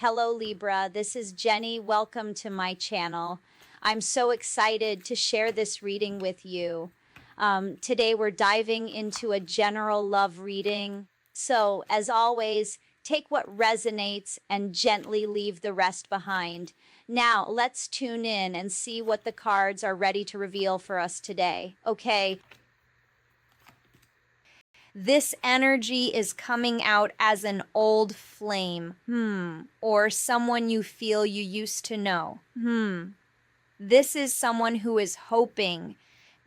Hello Libra, this is Jenny. Welcome to my channel. I'm so excited to share this reading with you. Today we're diving into a general love reading. So as always, take what resonates and gently leave the rest behind. Now let's tune in and see what the cards are ready to reveal for us today. Okay. This energy is coming out as an old flame, or someone you feel you used to know. This is someone who is hoping,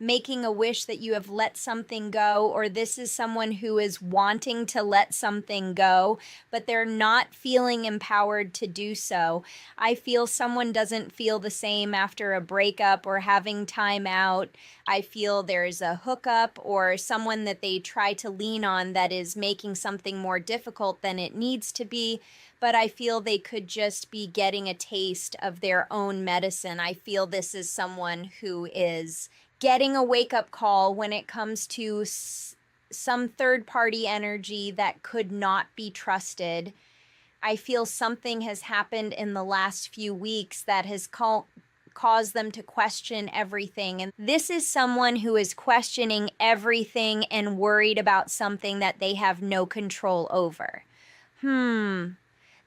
making a wish that you have let something go, or this is someone who is wanting to let something go, but they're not feeling empowered to do so. I feel someone doesn't feel the same after a breakup or having time out. I feel there's a hookup or someone that they try to lean on that is making something more difficult than it needs to be. But I feel they could just be getting a taste of their own medicine. I feel this is someone who is getting a wake-up call when it comes to some third-party energy that could not be trusted. I feel something has happened in the last few weeks that has caused them to question everything. And this is someone who is questioning everything and worried about something that they have no control over.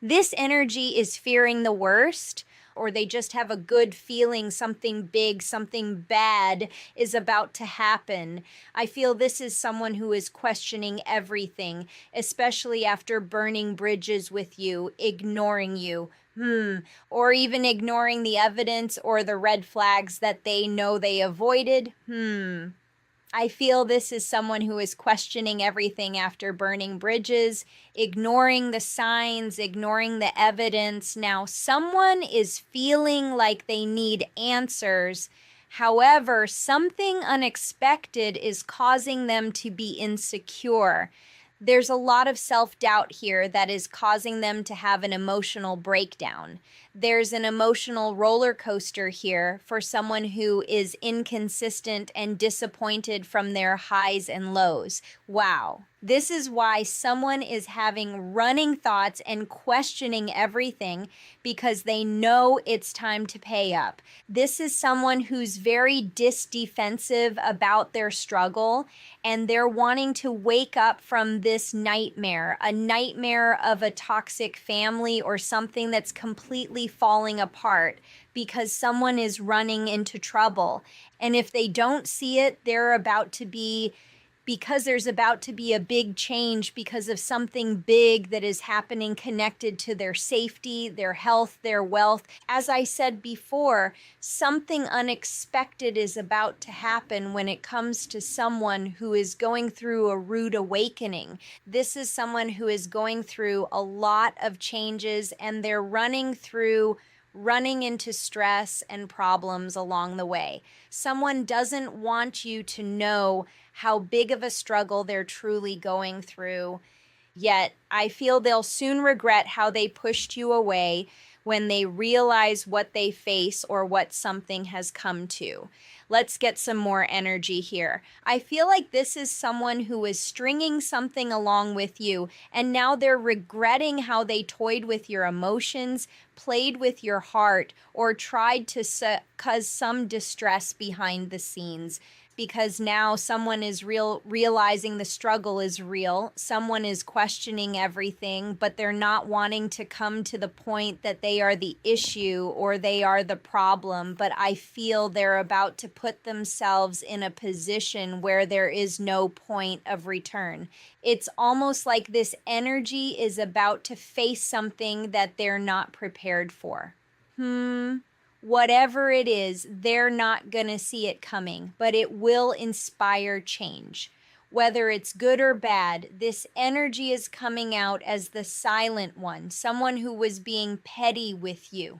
This energy is fearing the worst, or they just have a good feeling something big, something bad is about to happen. I feel this is someone who is questioning everything, especially after burning bridges with you, ignoring you, or even ignoring the evidence or the red flags that they know they avoided. I feel this is someone who is questioning everything after burning bridges, ignoring the signs, ignoring the evidence. Now, someone is feeling like they need answers. However, something unexpected is causing them to be insecure. There's a lot of self-doubt here that is causing them to have an emotional breakdown. There's an emotional roller coaster here for someone who is inconsistent and disappointed from their highs and lows. Wow. This is why someone is having running thoughts and questioning everything because they know it's time to pay up. This is someone who's very defensive about their struggle, and they're wanting to wake up from this nightmare, a nightmare of a toxic family or something that's completely falling apart because someone is running into trouble. And if they don't see it, because there's about to be a big change because of something big that is happening connected to their safety, their health, their wealth. As I said before, something unexpected is about to happen when it comes to someone who is going through a rude awakening. This is someone who is going through a lot of changes, and they're running into stress and problems along the way. Someone doesn't want you to know how big of a struggle they're truly going through, yet I feel they'll soon regret how they pushed you away when they realize what they face or what something has come to. Let's get some more energy here. I feel like this is someone who is stringing something along with you, and now they're regretting how they toyed with your emotions, played with your heart, or tried to cause some distress behind the scenes. Because now someone is realizing the struggle is real. Someone is questioning everything, but they're not wanting to come to the point that they are the issue or they are the problem. But I feel they're about to put themselves in a position where there is no point of return. It's almost like this energy is about to face something that they're not prepared for. Whatever it is, they're not going to see it coming, but it will inspire change. Whether it's good or bad, this energy is coming out as the silent one, someone who was being petty with you.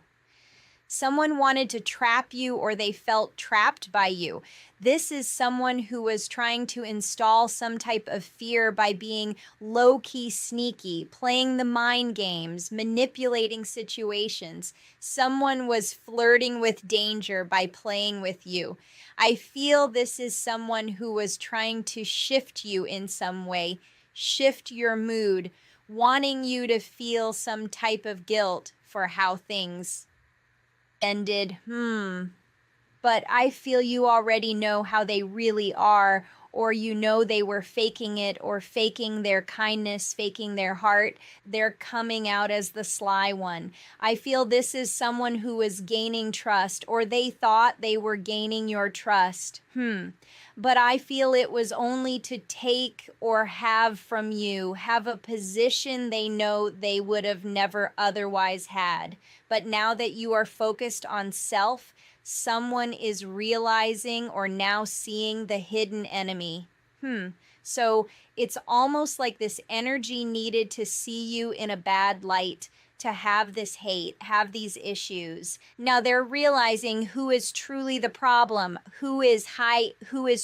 Someone wanted to trap you, or they felt trapped by you. This is someone who was trying to install some type of fear by being low-key sneaky, playing the mind games, manipulating situations. Someone was flirting with danger by playing with you. I feel this is someone who was trying to shift you in some way, shift your mood, wanting you to feel some type of guilt for how things ended. But I feel you already know how they really are, or you know they were faking it or faking their kindness, faking their heart. They're coming out as the sly one. I feel this is someone who was gaining trust, or they thought they were gaining your trust. But I feel it was only to take or have from you, have a position they know they would have never otherwise had. But now that you are focused on self, someone is realizing or now seeing the hidden enemy. So it's almost like this energy needed to see you in a bad light, to have this hate, have these issues. Now they're realizing who is truly the problem, who is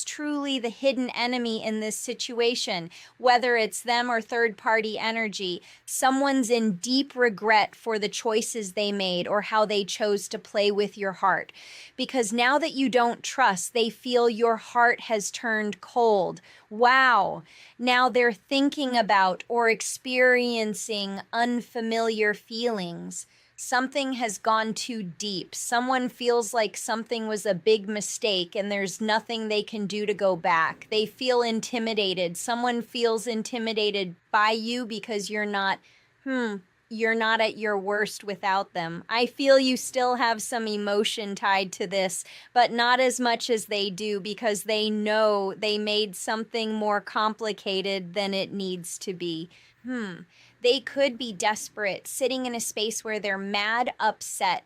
truly the hidden enemy in this situation, whether it's them or third party energy. Someone's in deep regret for the choices they made or how they chose to play with your heart. Because now that you don't trust, they feel your heart has turned cold. Wow. Now they're thinking about or experiencing unfamiliar feelings. Something has gone too deep. Someone feels like something was a big mistake and there's nothing they can do to go back. They feel intimidated. Someone feels intimidated by you because you're not at your worst without them. I feel you still have some emotion tied to this, but not as much as they do, because they know they made something more complicated than it needs to be. They could be desperate, sitting in a space where they're mad, upset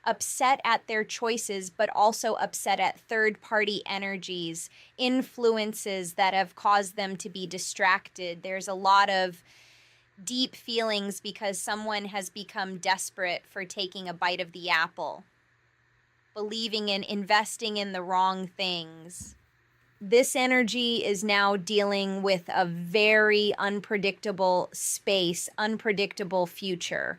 at their choices, but also upset at third-party energies, influences that have caused them to be distracted. There's a lot of deep feelings because someone has become desperate for taking a bite of the apple, believing in investing in the wrong things. This energy is now dealing with a very unpredictable space, unpredictable future.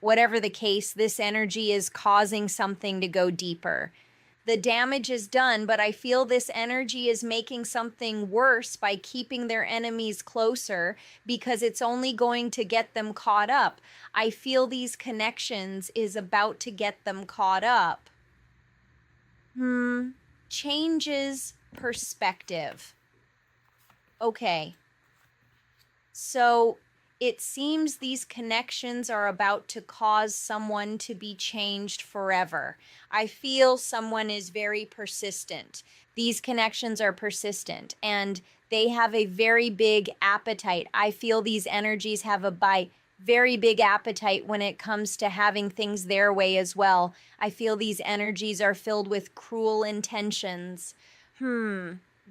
Whatever the case, this energy is causing something to go deeper. The damage is done, but I feel this energy is making something worse by keeping their enemies closer, because it's only going to get them caught up. I feel these connections is about to get them caught up. Changes perspective. Okay. So it seems these connections are about to cause someone to be changed forever. I feel someone is very persistent. These connections are persistent and they have a very big appetite. I feel these energies have a very big appetite when it comes to having things their way as well. I feel these energies are filled with cruel intentions.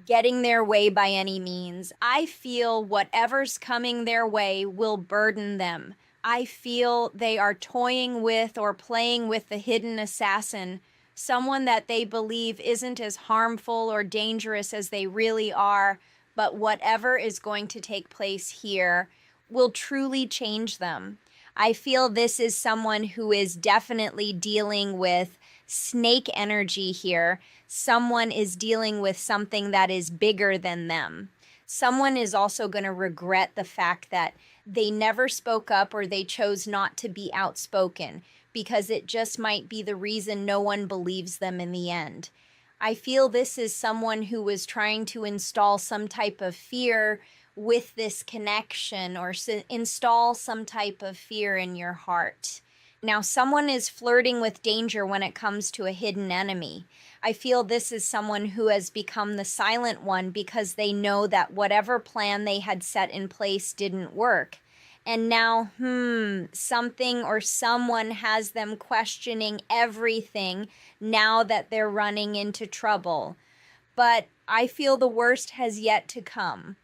Getting their way by any means. I feel whatever's coming their way will burden them. I feel they are toying with or playing with the hidden assassin, someone that they believe isn't as harmful or dangerous as they really are, but whatever is going to take place here will truly change them. I feel this is someone who is definitely dealing with snake energy here. Someone is dealing with something that is bigger than them. Someone is also going to regret the fact that they never spoke up or they chose not to be outspoken, because it just might be the reason no one believes them in the end. I feel this is someone who was trying to install some type of fear with this connection, or install some type of fear in your heart. Now, someone is flirting with danger when it comes to a hidden enemy. I feel this is someone who has become the silent one because they know that whatever plan they had set in place didn't work. And now, something or someone has them questioning everything now that they're running into trouble. But I feel the worst has yet to come.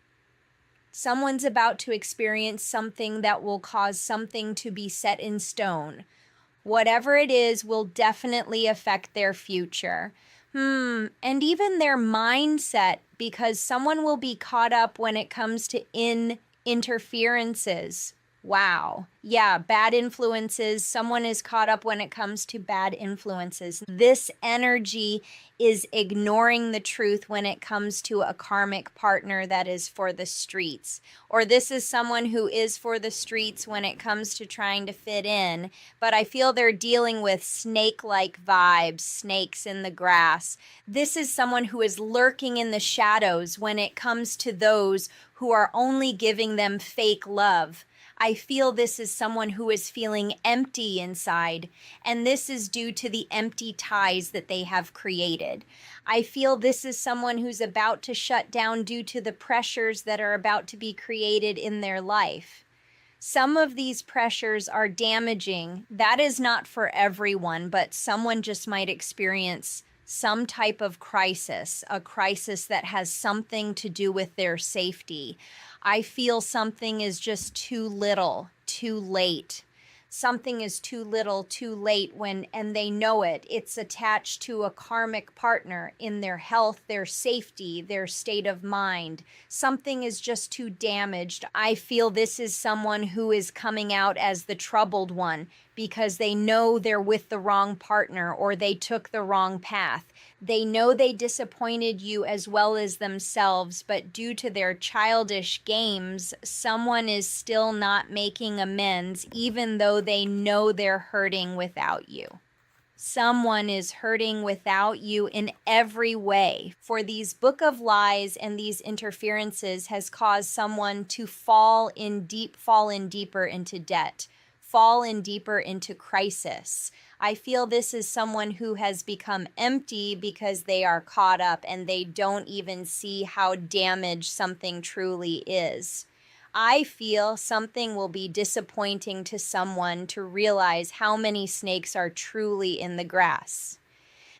Someone's about to experience something that will cause something to be set in stone. Whatever it is will definitely affect their future. And even their mindset, because someone will be caught up when it comes to interferences. Wow. Yeah, bad influences. Someone is caught up when it comes to bad influences. This energy is ignoring the truth when it comes to a karmic partner that is for the streets. Or this is someone who is for the streets when it comes to trying to fit in. But I feel they're dealing with snake-like vibes, snakes in the grass. This is someone who is lurking in the shadows when it comes to those who are only giving them fake love. I feel this is someone who is feeling empty inside, and this is due to the empty ties that they have created. I feel this is someone who's about to shut down due to the pressures that are about to be created in their life. Some of these pressures are damaging. That is not for everyone, but someone just might experience some type of crisis, a crisis that has something to do with their safety. I feel something is just too little, too late. Something is too little, too late and they know it. It's attached to a karmic partner in their health, their safety, their state of mind. Something is just too damaged. I feel this is someone who is coming out as the troubled one because they know they're with the wrong partner or they took the wrong path. They know they disappointed you as well as themselves, but due to their childish games, someone is still not making amends, even though they know they're hurting without you. Someone is hurting without you in every way. For these book of lies and these interferences has caused someone to fall in deeper into debt, fall in deeper into crisis. I feel this is someone who has become empty because they are caught up and they don't even see how damaged something truly is. I feel something will be disappointing to someone to realize how many snakes are truly in the grass.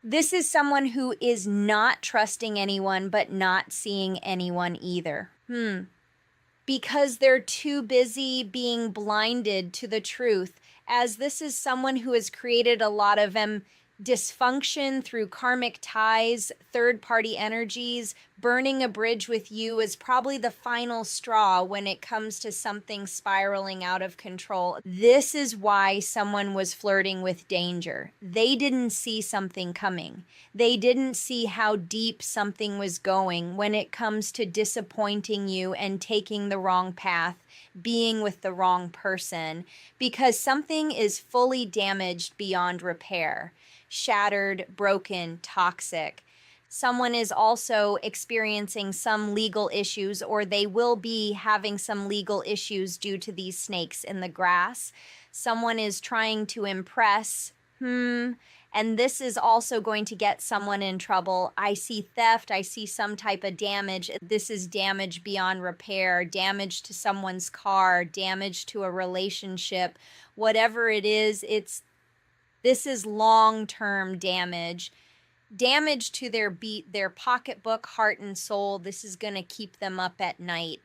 This is someone who is not trusting anyone but not seeing anyone either. Because they're too busy being blinded to the truth, as this is someone who has created a lot of dysfunction through karmic ties, third-party energies. Burning a bridge with you is probably the final straw when it comes to something spiraling out of control. This is why someone was flirting with danger. They didn't see something coming. They didn't see how deep something was going when it comes to disappointing you and taking the wrong path, being with the wrong person, because something is fully damaged beyond repair. Shattered, broken, toxic. Someone is also experiencing some legal issues, or they will be having some legal issues due to these snakes in the grass. Someone is trying to impress, and this is also going to get someone in trouble. I see theft. I see some type of damage. This is damage beyond repair, damage to someone's car, damage to a relationship. Whatever it is, this is long-term damage. Damage to their pocketbook, heart, and soul. This is going to keep them up at night.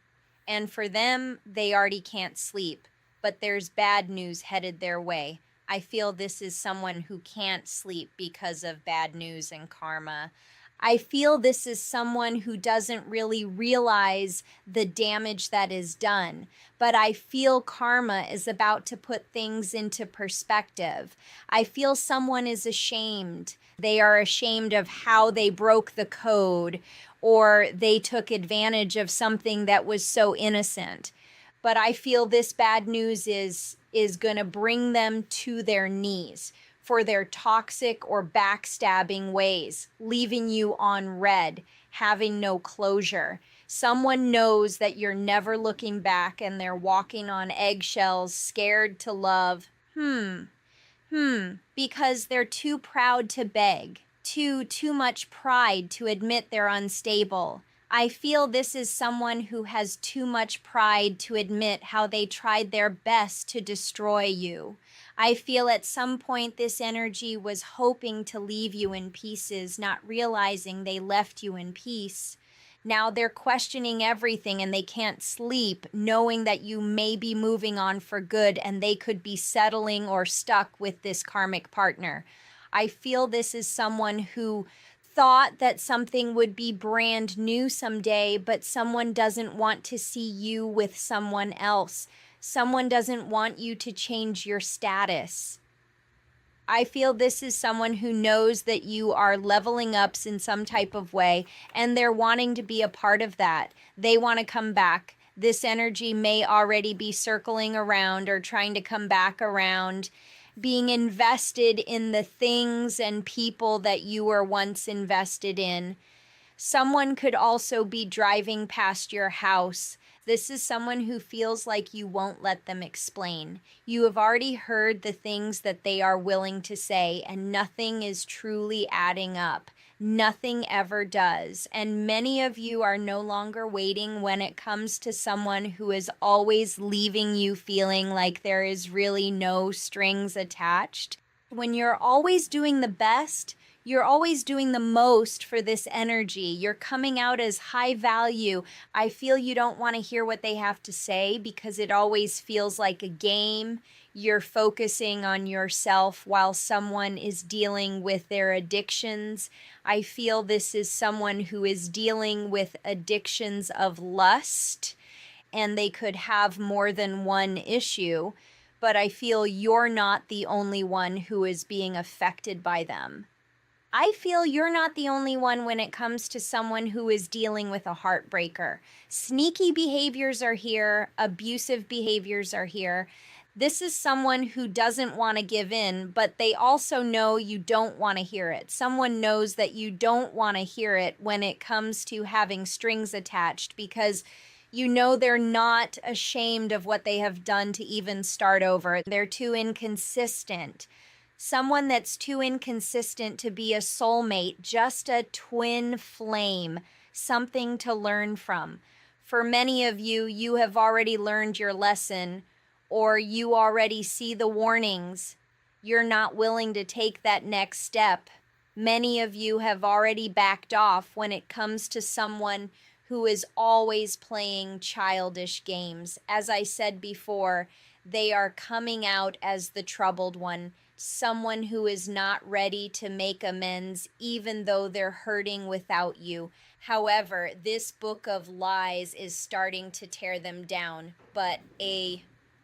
And for them, they already can't sleep. But there's bad news headed their way. I feel this is someone who can't sleep because of bad news and karma. I feel this is someone who doesn't really realize the damage that is done, but I feel karma is about to put things into perspective. I feel someone is ashamed. They are ashamed of how they broke the code or they took advantage of something that was so innocent. But I feel this bad news is going to bring them to their knees for their toxic or backstabbing ways, leaving you on red, having no closure. Someone knows that you're never looking back and they're walking on eggshells, scared to love. Because they're too proud to beg, too much pride to admit they're unstable. I feel this is someone who has too much pride to admit how they tried their best to destroy you. I feel at some point this energy was hoping to leave you in pieces, not realizing they left you in peace. Now they're questioning everything and they can't sleep, knowing that you may be moving on for good and they could be settling or stuck with this karmic partner. I feel this is someone who thought that something would be brand new someday, but someone doesn't want to see you with someone else. Someone doesn't want you to change your status. I feel this is someone who knows that you are leveling up in some type of way, and they're wanting to be a part of that. They want to come back. This energy may already be circling around or trying to come back around, being invested in the things and people that you were once invested in. Someone could also be driving past your house. This is someone who feels like you won't let them explain. You have already heard the things that they are willing to say, and nothing is truly adding up. Nothing ever does. And many of you are no longer waiting when it comes to someone who is always leaving you feeling like there is really no strings attached. When you're always doing the best, you're always doing the most for this energy. You're coming out as high value. I feel you don't want to hear what they have to say because it always feels like a game. You're focusing on yourself while someone is dealing with their addictions. I feel this is someone who is dealing with addictions of lust, and they could have more than one issue, but I feel you're not the only one who is being affected by them. I feel you're not the only one when it comes to someone who is dealing with a heartbreaker. Sneaky behaviors are here, abusive behaviors are here. This is someone who doesn't want to give in, but they also know you don't want to hear it. Someone knows that you don't want to hear it when it comes to having strings attached, because you know they're not ashamed of what they have done to even start over. They're too inconsistent. Someone that's too inconsistent to be a soulmate, just a twin flame, something to learn from. For many of you, you have already learned your lesson, or you already see the warnings. You're not willing to take that next step. Many of you have already backed off when it comes to someone who is always playing childish games. As I said before, they are coming out as the troubled one. Someone who is not ready to make amends, even though they're hurting without you. However, this book of lies is starting to tear them down, but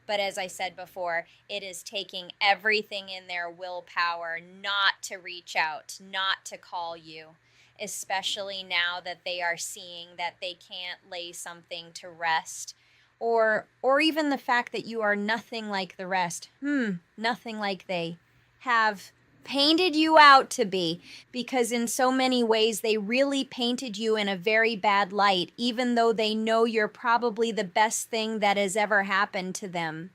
as I said before, it is taking everything in their willpower not to reach out, not to call you, especially now that they are seeing that they can't lay something to rest. Or even the fact that you are nothing like the rest. Nothing like they have painted you out to be, because in so many ways they really painted you in a very bad light, even though they know you're probably the best thing that has ever happened to them.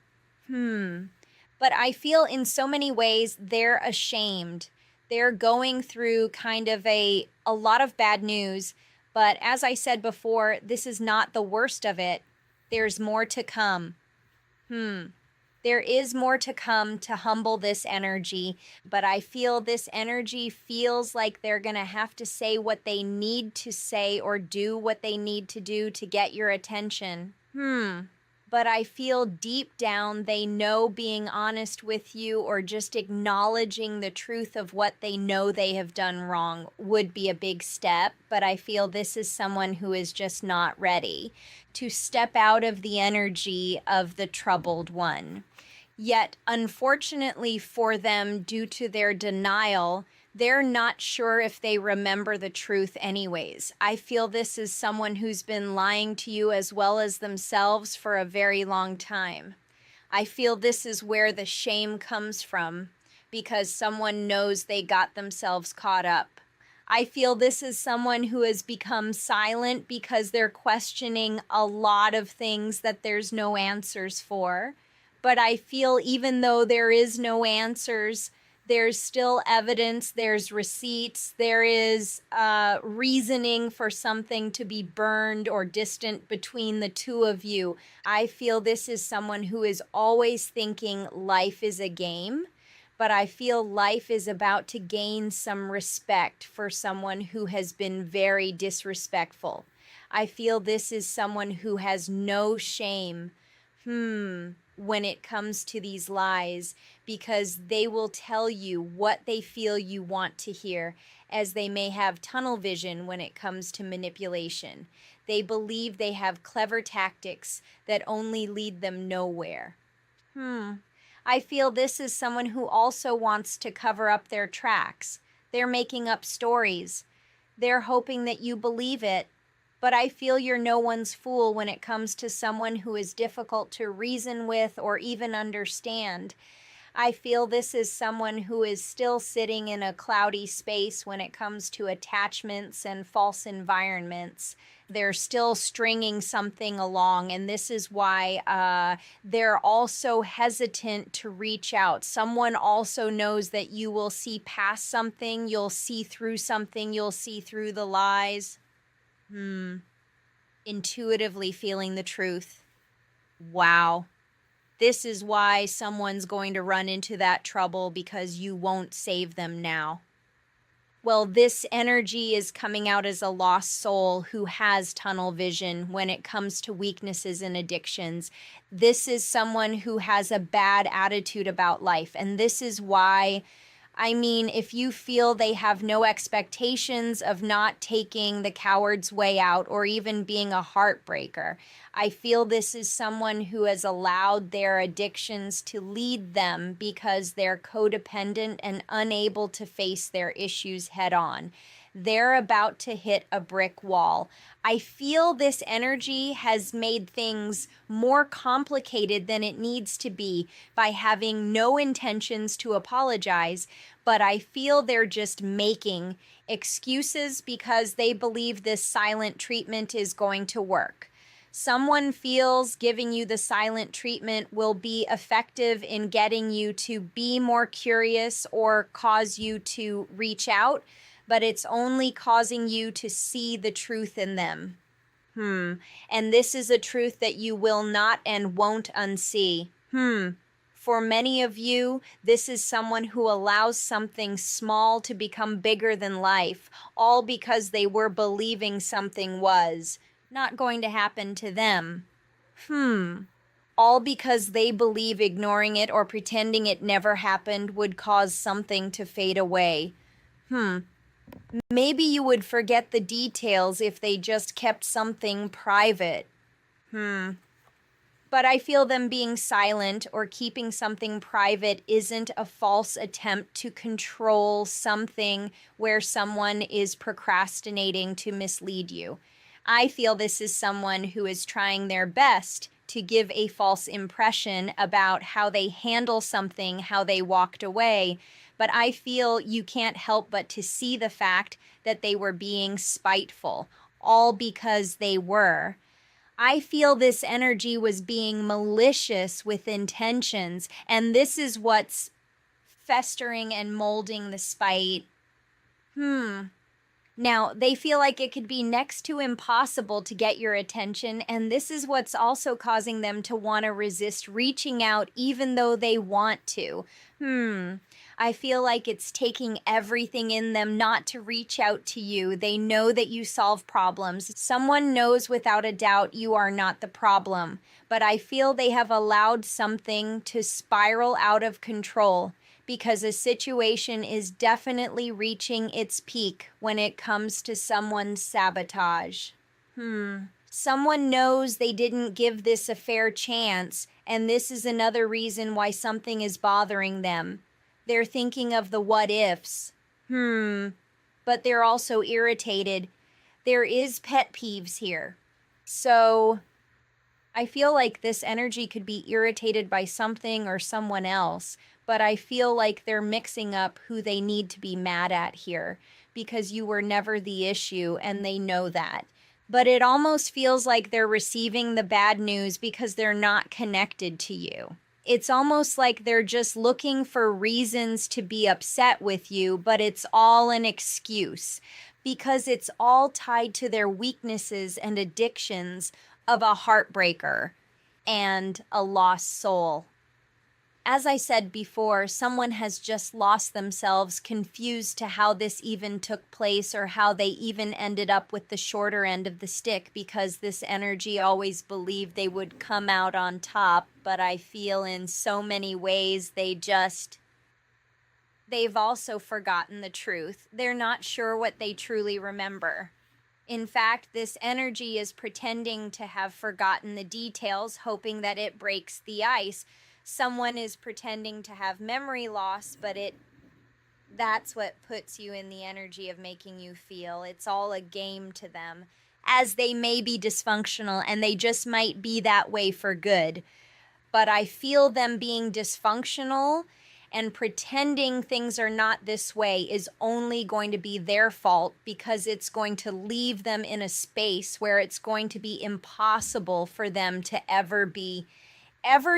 But I feel in so many ways they're ashamed. They're going through kind of a lot of bad news, but as I said before, this is not the worst of it. There's more to come. There is more to come to humble this energy, but I feel this energy feels like they're going to have to say what they need to say or do what they need to do to get your attention. But I feel deep down they know being honest with you or just acknowledging the truth of what they know they have done wrong would be a big step. But I feel this is someone who is just not ready to step out of the energy of the troubled one. Yet, unfortunately for them, due to their denial, they're not sure if they remember the truth anyways. I feel this is someone who's been lying to you as well as themselves for a very long time. I feel this is where the shame comes from, because someone knows they got themselves caught up. I feel this is someone who has become silent because they're questioning a lot of things that there's no answers for. But I feel even though there is no answers, there's still evidence, there's receipts, there is reasoning for something to be burned or distant between the two of you. I feel this is someone who is always thinking life is a game, but I feel life is about to gain some respect for someone who has been very disrespectful. I feel this is someone who has no shame. When it comes to these lies, because they will tell you what they feel you want to hear, as they may have tunnel vision when it comes to manipulation. They believe they have clever tactics that only lead them nowhere. I feel this is someone who also wants to cover up their tracks. They're making up stories. They're hoping that you believe it. But I feel you're no one's fool when it comes to someone who is difficult to reason with or even understand. I feel this is someone who is still sitting in a cloudy space when it comes to attachments and false environments. They're still stringing something along, and this is why they're also hesitant to reach out. Someone also knows that you will see past something, you'll see through something, you'll see through the lies. Intuitively feeling the truth. Wow. This is why someone's going to run into that trouble, because you won't save them now. Well, this energy is coming out as a lost soul who has tunnel vision when it comes to weaknesses and addictions. This is someone who has a bad attitude about life. And this is why, if you feel they have no expectations of not taking the coward's way out or even being a heartbreaker, I feel this is someone who has allowed their addictions to lead them because they're codependent and unable to face their issues head on. They're about to hit a brick wall. I feel this energy has made things more complicated than it needs to be by having no intentions to apologize, but I feel they're just making excuses because they believe this silent treatment is going to work. Someone feels giving you the silent treatment will be effective in getting you to be more curious or cause you to reach out, but it's only causing you to see the truth in them. And this is a truth that you will not and won't unsee. For many of you, this is someone who allows something small to become bigger than life, all because they were believing something was not going to happen to them. All because they believe ignoring it or pretending it never happened would cause something to fade away. Maybe you would forget the details if they just kept something private. But I feel them being silent or keeping something private isn't a false attempt to control something where someone is procrastinating to mislead you. I feel this is someone who is trying their best to give a false impression about how they handle something, how they walked away. But I feel you can't help but to see the fact that they were being spiteful, all because they were. I feel this energy was being malicious with intentions, and this is what's festering and molding the spite. Now, they feel like it could be next to impossible to get your attention, and this is what's also causing them to want to resist reaching out even though they want to. I feel like it's taking everything in them not to reach out to you. They know that you solve problems. Someone knows without a doubt you are not the problem, but I feel they have allowed something to spiral out of control, because a situation is definitely reaching its peak when it comes to someone's sabotage. Someone knows they didn't give this a fair chance, and this is another reason why something is bothering them. They're thinking of the what ifs. But they're also irritated. There is pet peeves here. So I feel like this energy could be irritated by something or someone else, but I feel like they're mixing up who they need to be mad at here, because you were never the issue and they know that. But it almost feels like they're receiving the bad news because they're not connected to you. It's almost like they're just looking for reasons to be upset with you, but it's all an excuse, because it's all tied to their weaknesses and addictions of a heartbreaker and a lost soul. As I said before, someone has just lost themselves, confused to how this even took place or how they even ended up with the shorter end of the stick, because this energy always believed they would come out on top. But I feel in so many ways they've also forgotten the truth. They're not sure what they truly remember. In fact, this energy is pretending to have forgotten the details, hoping that it breaks the ice. Someone is pretending to have memory loss, but that's what puts you in the energy of making you feel. It's all a game to them, as they may be dysfunctional and they just might be that way for good. But I feel them being dysfunctional and pretending things are not this way is only going to be their fault, because it's going to leave them in a space where it's going to be impossible for them to ever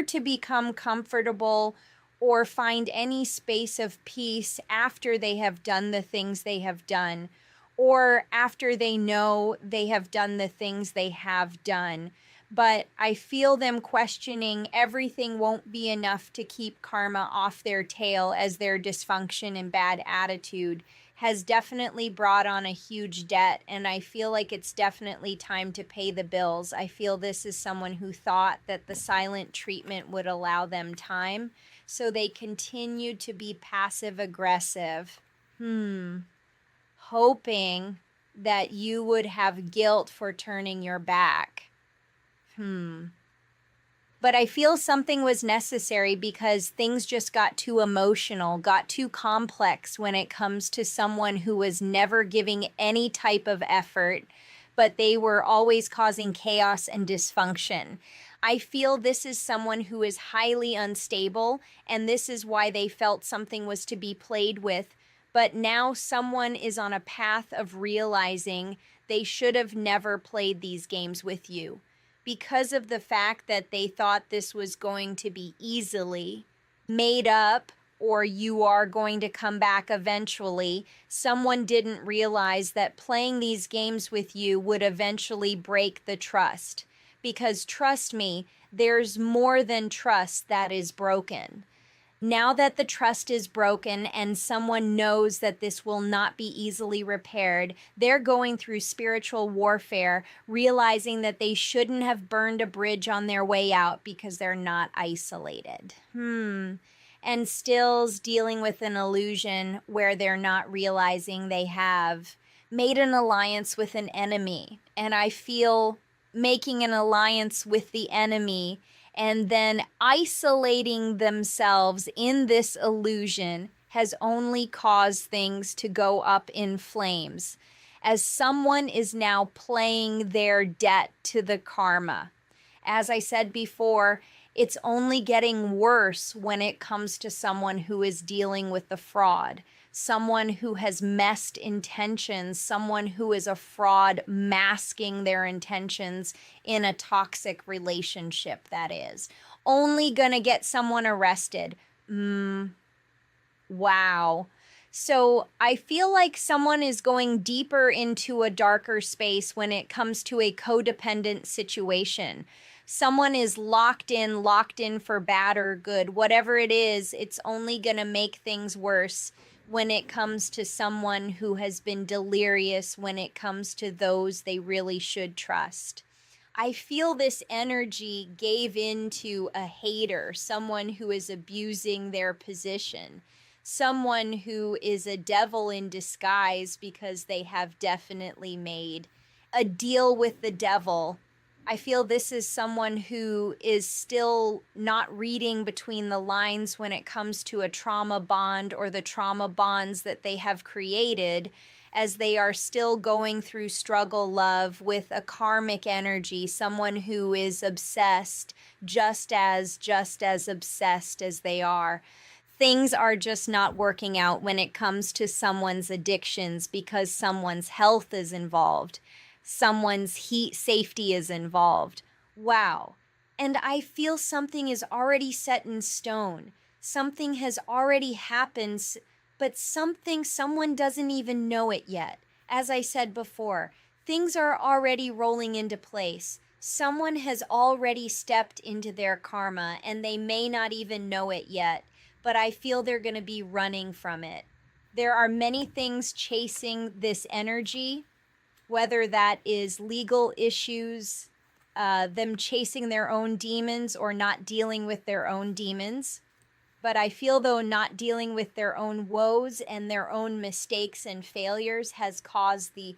to become comfortable or find any space of peace after they have done the things they have done, or after they know they have done the things they have done. But I feel them questioning everything won't be enough to keep karma off their tail, as their dysfunction and bad attitude has definitely brought on a huge debt, and I feel like it's definitely time to pay the bills. I feel this is someone who thought that the silent treatment would allow them time, so they continued to be passive aggressive, hoping that you would have guilt for turning your back. But I feel something was necessary, because things just got too emotional, got too complex when it comes to someone who was never giving any type of effort, but they were always causing chaos and dysfunction. I feel this is someone who is highly unstable, and this is why they felt something was to be played with. But now someone is on a path of realizing they should have never played these games with you, because of the fact that they thought this was going to be easily made up, or you are going to come back eventually. Someone didn't realize that playing these games with you would eventually break the trust. Because trust me, there's more than trust that is broken. Now that the trust is broken and someone knows that this will not be easily repaired, they're going through spiritual warfare, realizing that they shouldn't have burned a bridge on their way out because they're not isolated. And still's dealing with an illusion where they're not realizing they have made an alliance with an enemy. And I feel making an alliance with the enemy and then isolating themselves in this illusion has only caused things to go up in flames, as someone is now playing their debt to the karma. As I said before, it's only getting worse when it comes to someone who is dealing with the fraud, someone who has messed intentions, someone who is a fraud masking their intentions in a toxic relationship, that is. Only gonna get someone arrested. Wow. So I feel like someone is going deeper into a darker space when it comes to a codependent situation. Someone is locked in for bad or good. Whatever it is, it's only going to make things worse when it comes to someone who has been delirious, when it comes to those they really should trust. I feel this energy gave into a hater, someone who is abusing their position, someone who is a devil in disguise because they have definitely made a deal with the devil. I feel this is someone who is still not reading between the lines when it comes to a trauma bond or the trauma bonds that they have created, as they are still going through struggle love with a karmic energy, someone who is obsessed, just as obsessed as they are. Things are just not working out when it comes to someone's addictions, because someone's health is involved. Someone's safety is involved. Wow. And I feel something is already set in stone. Something has already happened, but someone doesn't even know it yet. As I said before, things are already rolling into place. Someone has already stepped into their karma, and they may not even know it yet, but I feel they're going to be running from it. There are many things chasing this energy, whether that is legal issues, them chasing their own demons or not dealing with their own demons. But I feel though not dealing with their own woes and their own mistakes and failures has caused the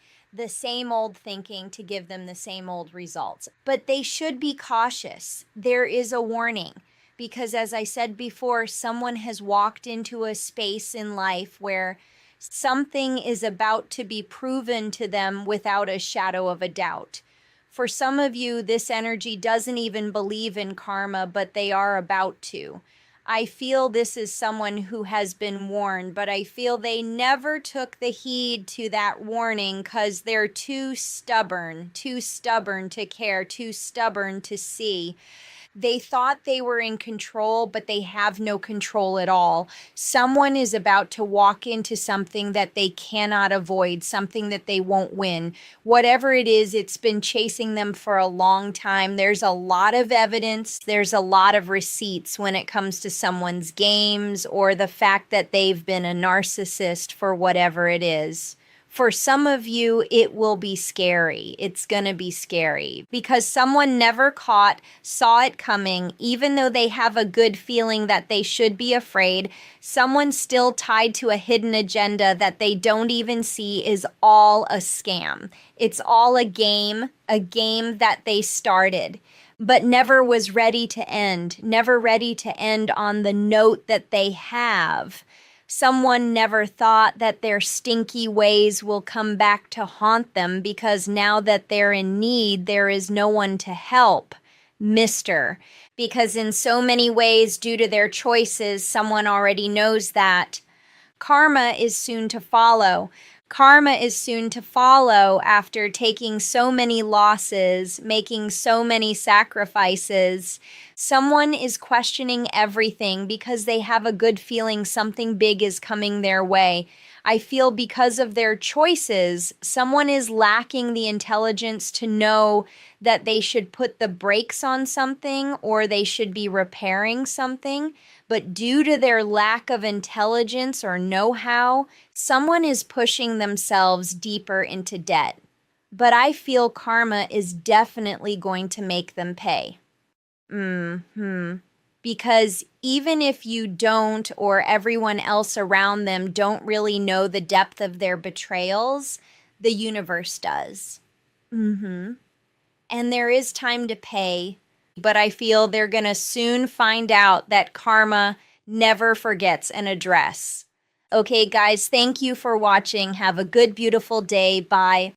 same old thinking to give them the same old results. But they should be cautious. There is a warning because, as I said before, someone has walked into a space in life where something is about to be proven to them without a shadow of a doubt. For some of you, this energy doesn't even believe in karma, but they are about to. I feel this is someone who has been warned, but I feel they never took the heed to that warning because they're too stubborn to care, too stubborn to see. They thought they were in control, but they have no control at all. Someone is about to walk into something that they cannot avoid, something that they won't win. Whatever it is, it's been chasing them for a long time. There's a lot of evidence. There's a lot of receipts when it comes to someone's games or the fact that they've been a narcissist for whatever it is. For some of you, it will be scary. It's going to be scary because someone never saw it coming, even though they have a good feeling that they should be afraid. Someone's still tied to a hidden agenda that they don't even see is all a scam. It's all a game that they started, but never was ready to end, never ready to end on the note that they have. Someone never thought that their stinky ways will come back to haunt them because now that they're in need, there is no one to help. Mister. Because in so many ways, due to their choices, someone already knows that. Karma is soon to follow. Karma is soon to follow after taking so many losses, making so many sacrifices. Someone is questioning everything because they have a good feeling something big is coming their way. I feel because of their choices, someone is lacking the intelligence to know that they should put the brakes on something or they should be repairing something. But due to their lack of intelligence or know-how, someone is pushing themselves deeper into debt. But I feel karma is definitely going to make them pay. Because even if you don't, or everyone else around them don't really know the depth of their betrayals, the universe does. And there is time to pay, but I feel they're going to soon find out that karma never forgets an address. Okay, guys, thank you for watching. Have a good, beautiful day. Bye.